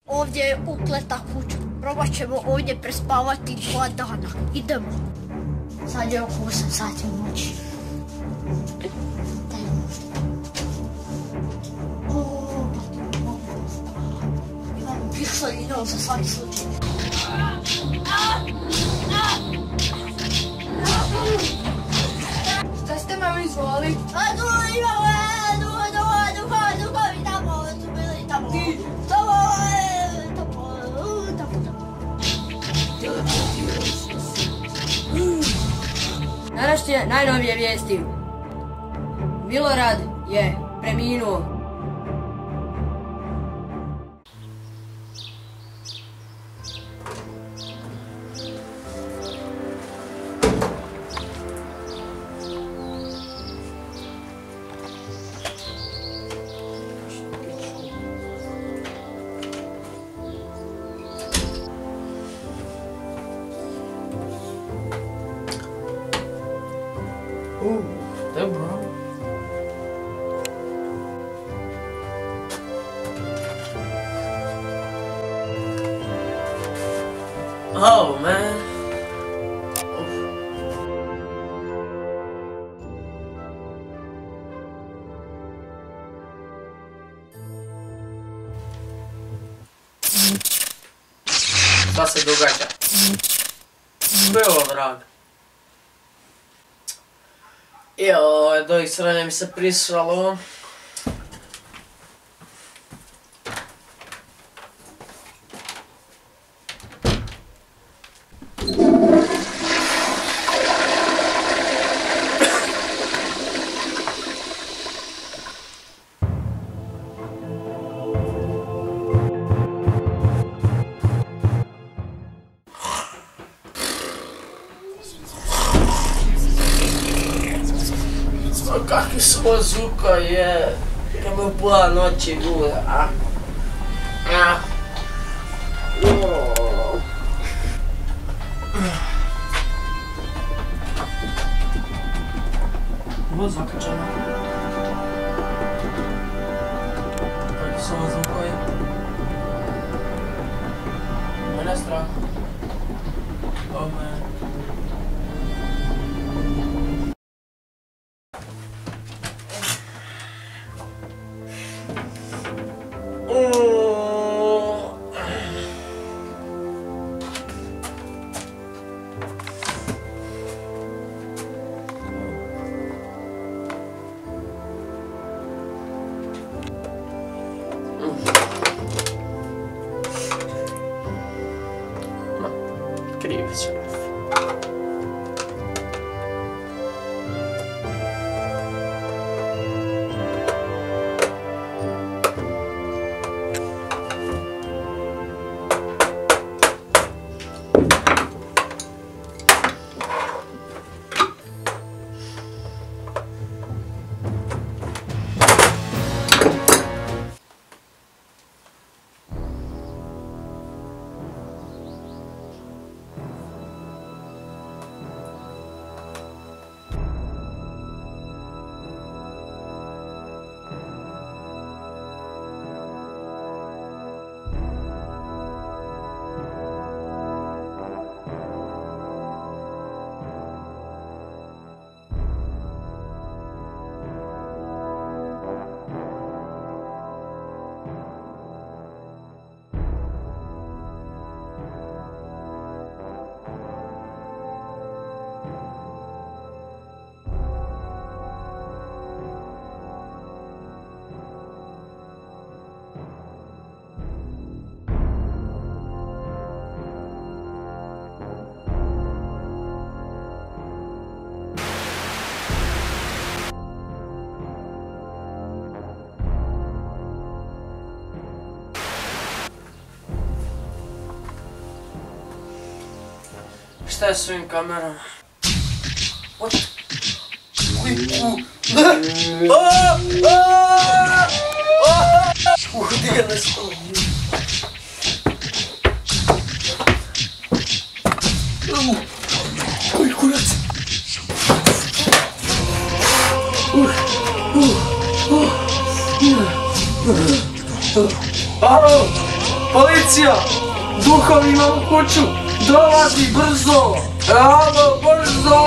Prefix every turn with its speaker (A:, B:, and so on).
A: Ovdje je ukleta kuća. Probat ćemo ovdje prespavati 2 dana. Idemo. Sad je oko 8 sati noći. Imamo pištolj i idemo za svaki slučaj.
B: Šta ste me izvoli? Današnje najnovije vijesti. Milorad je preminuo.
C: Dobro. Oh man. Šta se događa? Što je ovo, vrag? Joj, do ih sranja mi se prisralo. Kakvi su ovo zvuka je, kad me u pola noći gura. Ovo zakačano. Kakvi su ovo zvuka je? Mene strah. Oh man. Krivica. Šta je s ovim kamerama? What? Gdje je nešto? Koji kurac? Alo, policija! Duhovi ima u kuću! Dolazi brzo! Alo, brzo!